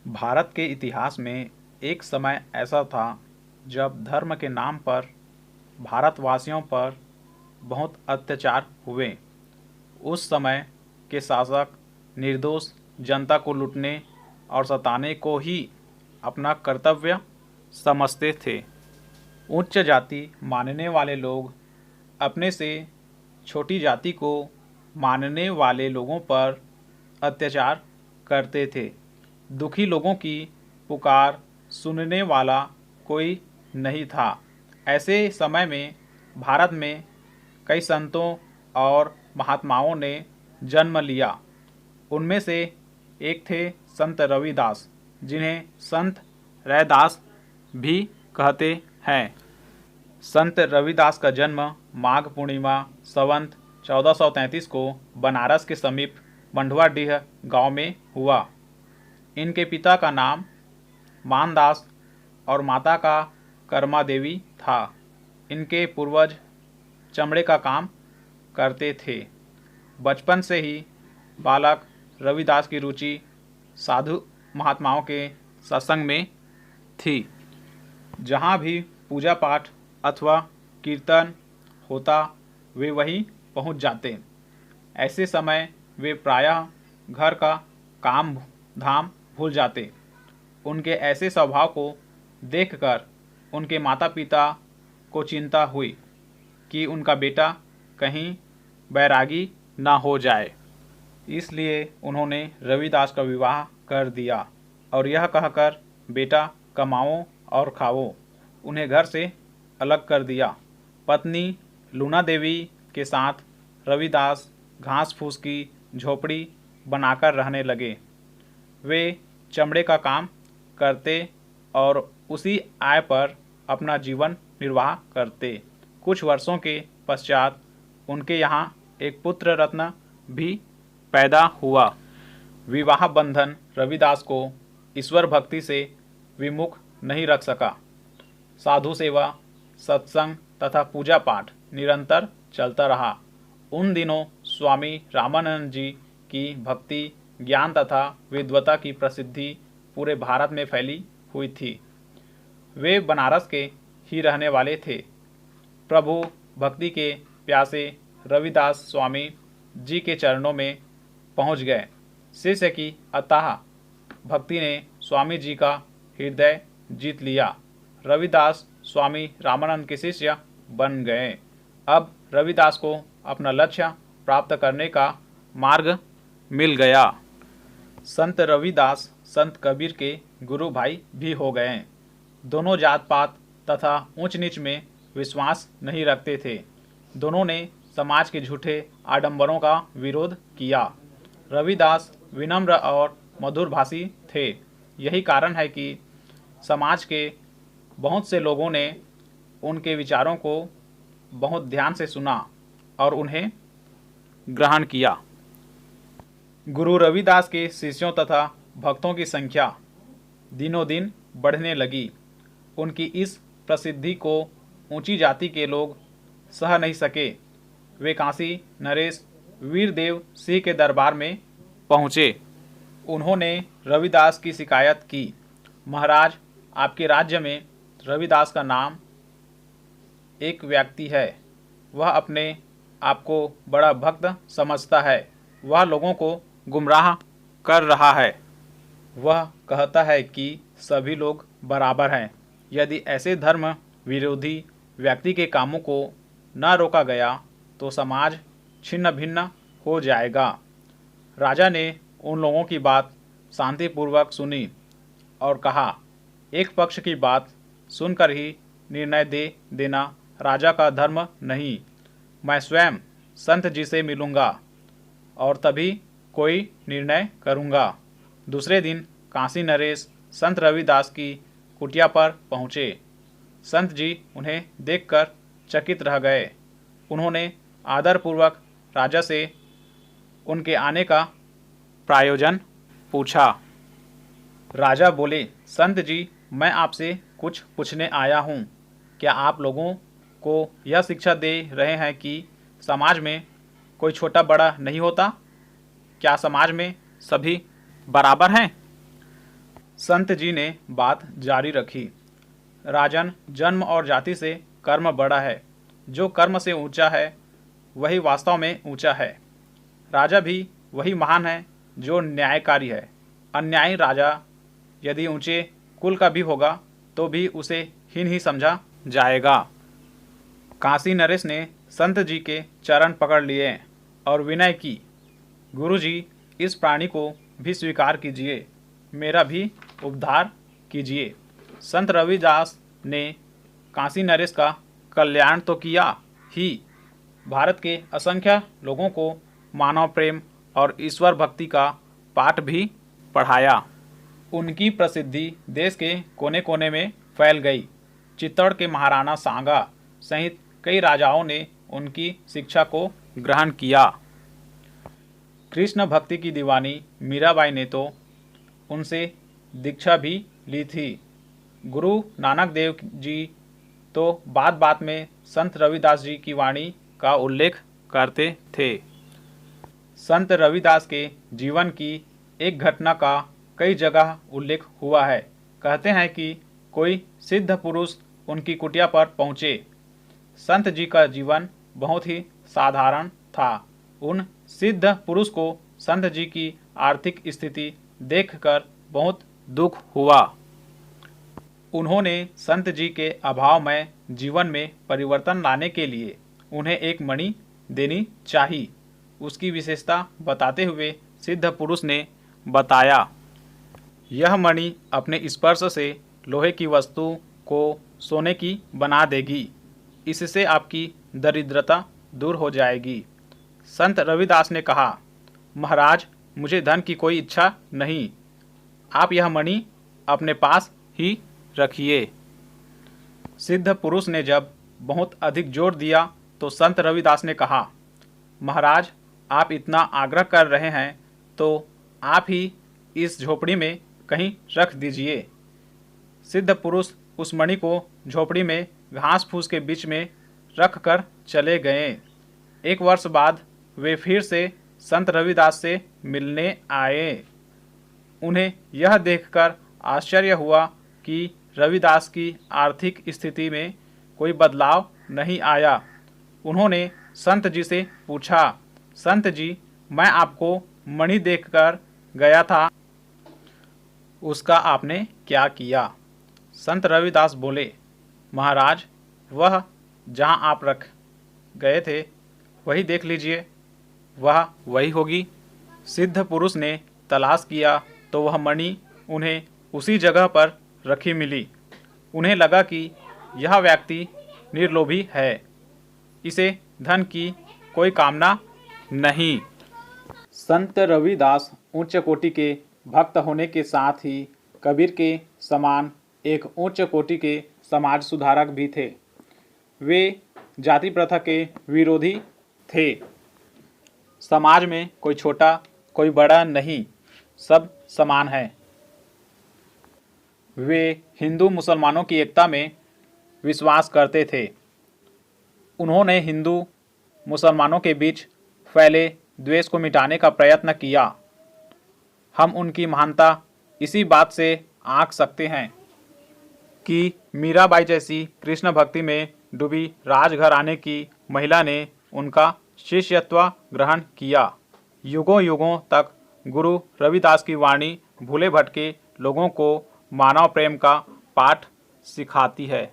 भारत के इतिहास में एक समय ऐसा था जब धर्म के नाम पर भारतवासियों पर बहुत अत्याचार हुए। उस समय के शासक निर्दोष जनता को लूटने और सताने को ही अपना कर्तव्य समझते थे। उच्च जाति मानने वाले लोग अपने से छोटी जाति को मानने वाले लोगों पर अत्याचार करते थे। दुखी लोगों की पुकार सुनने वाला कोई नहीं था। ऐसे समय में भारत में कई संतों और महात्माओं ने जन्म लिया। उनमें से एक थे संत रविदास, जिन्हें संत रैदास भी कहते हैं। संत रविदास का जन्म माघ पूर्णिमा संवत 1433 को बनारस के समीप मंडुआडीह गांव में हुआ। इनके पिता का नाम मानदास और माता का कर्मा देवी था। इनके पूर्वज चमड़े का काम करते थे। बचपन से ही बालक रविदास की रुचि साधु महात्माओं के सत्संग में थी। जहाँ भी पूजा पाठ अथवा कीर्तन होता वे वहीं पहुँच जाते। ऐसे समय वे प्रायः घर का काम धाम भूल जाते। उनके ऐसे स्वभाव को देखकर उनके माता पिता को चिंता हुई कि उनका बेटा कहीं बैरागी ना हो जाए। इसलिए उन्होंने रविदास का विवाह कर दिया और यह कहकर बेटा कमाओ और खाओ उन्हें घर से अलग कर दिया। पत्नी लूना देवी के साथ रविदास घास फूस की झोपड़ी बनाकर रहने लगे। वे चमड़े का काम करते और उसी आय पर अपना जीवन निर्वाह करते। कुछ वर्षों के पश्चात उनके यहाँ एक पुत्र रत्न भी पैदा हुआ। विवाह बंधन रविदास को ईश्वर भक्ति से विमुख नहीं रख सका। साधु सेवा, सत्संग तथा पूजा पाठ निरंतर चलता रहा। उन दिनों स्वामी रामानंद जी की भक्ति, ज्ञान तथा विद्वता की प्रसिद्धि पूरे भारत में फैली हुई थी। वे बनारस के ही रहने वाले थे। प्रभु भक्ति के प्यासे रविदास स्वामी जी के चरणों में पहुंच गए। शिष्य की अथाह भक्ति ने स्वामी जी का हृदय जीत लिया। रविदास स्वामी रामानंद के शिष्य बन गए। अब रविदास को अपना लक्ष्य प्राप्त करने का मार्ग मिल गया। संत रविदास संत कबीर के गुरु भाई भी हो गए। दोनों जात पात तथा ऊंच नीच में विश्वास नहीं रखते थे। दोनों ने समाज के झूठे आडंबरों का विरोध किया। रविदास विनम्र और मधुरभाषी थे। यही कारण है कि समाज के बहुत से लोगों ने उनके विचारों को बहुत ध्यान से सुना और उन्हें ग्रहण किया। गुरु रविदास के शिष्यों तथा भक्तों की संख्या दिनों दिन बढ़ने लगी। उनकी इस प्रसिद्धि को ऊंची जाति के लोग सह नहीं सके। वे काशी नरेश वीरदेव सिंह के दरबार में पहुँचे। उन्होंने रविदास की शिकायत की। महाराज, आपके राज्य में रविदास का नाम एक व्यक्ति है। वह अपने आप को बड़ा भक्त समझता है। वह लोगों को गुमराह कर रहा है। वह कहता है कि सभी लोग बराबर हैं। यदि ऐसे धर्म विरोधी व्यक्ति के कामों को न रोका गया तो समाज छिन्न भिन्न हो जाएगा। राजा ने उन लोगों की बात शांतिपूर्वक सुनी और कहा, एक पक्ष की बात सुनकर ही निर्णय दे देना राजा का धर्म नहीं। मैं स्वयं संत जी से मिलूंगा और तभी कोई निर्णय करूंगा। दूसरे दिन काशी नरेश संत रविदास की कुटिया पर पहुँचे। संत जी उन्हें देखकर चकित रह गए। उन्होंने आदरपूर्वक राजा से उनके आने का प्रयोजन पूछा। राजा बोले, संत जी, मैं आपसे कुछ पूछने आया हूँ। क्या आप लोगों को यह शिक्षा दे रहे हैं कि समाज में कोई छोटा बड़ा नहीं होता? क्या समाज में सभी बराबर हैं? संत जी ने बात जारी रखी। राजन, जन्म और जाति से कर्म बड़ा है। जो कर्म से ऊंचा है वही वास्तव में ऊंचा है। राजा भी वही महान है जो न्यायकारी है। अन्यायी राजा यदि ऊंचे कुल का भी होगा तो भी उसे हीन ही समझा जाएगा। काशी नरेश ने संत जी के चरण पकड़ लिए और विनय की, गुरुजी, इस प्राणी को भी स्वीकार कीजिए, मेरा भी उद्धार कीजिए। संत रविदास ने काशी नरेश का कल्याण तो किया ही, भारत के असंख्य लोगों को मानव प्रेम और ईश्वर भक्ति का पाठ भी पढ़ाया। उनकी प्रसिद्धि देश के कोने कोने में फैल गई। चित्तौड़ के महाराणा सांगा सहित कई राजाओं ने उनकी शिक्षा को ग्रहण किया। कृष्ण भक्ति की दीवानी मीराबाई ने तो उनसे दीक्षा भी ली थी। गुरु नानक देव जी तो बात बात में संत रविदास जी की वाणी का उल्लेख करते थे। संत रविदास के जीवन की एक घटना का कई जगह उल्लेख हुआ है। कहते हैं कि कोई सिद्ध पुरुष उनकी कुटिया पर पहुँचे। संत जी का जीवन बहुत ही साधारण था। उन सिद्ध पुरुष को संत जी की आर्थिक स्थिति देखकर बहुत दुख हुआ। उन्होंने संत जी के अभाव में जीवन में परिवर्तन लाने के लिए उन्हें एक मणि देनी चाहिए। उसकी विशेषता बताते हुए सिद्ध पुरुष ने बताया, यह मणि अपने स्पर्श से लोहे की वस्तु को सोने की बना देगी। इससे आपकी दरिद्रता दूर हो जाएगी। संत रविदास ने कहा, महाराज, मुझे धन की कोई इच्छा नहीं, आप यह मणि अपने पास ही रखिए। सिद्ध पुरुष ने जब बहुत अधिक जोर दिया तो संत रविदास ने कहा, महाराज, आप इतना आग्रह कर रहे हैं तो आप ही इस झोपड़ी में कहीं रख दीजिए। सिद्ध पुरुष उस मणि को झोपड़ी में घास फूस के बीच में रख कर चले गए। एक वर्ष बाद वे फिर से संत रविदास से मिलने आए। उन्हें यह देखकर आश्चर्य हुआ कि रविदास की आर्थिक स्थिति में कोई बदलाव नहीं आया। उन्होंने संत जी से पूछा, संत जी, मैं आपको मणि देखकर गया था, उसका आपने क्या किया? संत रविदास बोले, महाराज, वह जहाँ आप रख गए थे वही देख लीजिए, वह वही होगी। सिद्ध पुरुष ने तलाश किया तो वह मणि उन्हें उसी जगह पर रखी मिली। उन्हें लगा कि यह व्यक्ति निर्लोभी है, इसे धन की कोई कामना नहीं। संत रविदास उच्च कोटि के भक्त होने के साथ ही कबीर के समान एक उच्च कोटि के समाज सुधारक भी थे। वे जाति प्रथा के विरोधी थे। समाज में कोई छोटा कोई बड़ा नहीं, सब समान है। वे हिंदू मुसलमानों की एकता में विश्वास करते थे। उन्होंने हिंदू मुसलमानों के बीच फैले द्वेष को मिटाने का प्रयत्न किया। हम उनकी महानता इसी बात से आंक सकते हैं कि मीराबाई जैसी कृष्ण भक्ति में डूबी राजघराने की महिला ने उनका शिष्यत्व ग्रहण किया। युगों युगों तक गुरु रविदास की वाणी भूले भटके लोगों को मानव प्रेम का पाठ सिखाती है।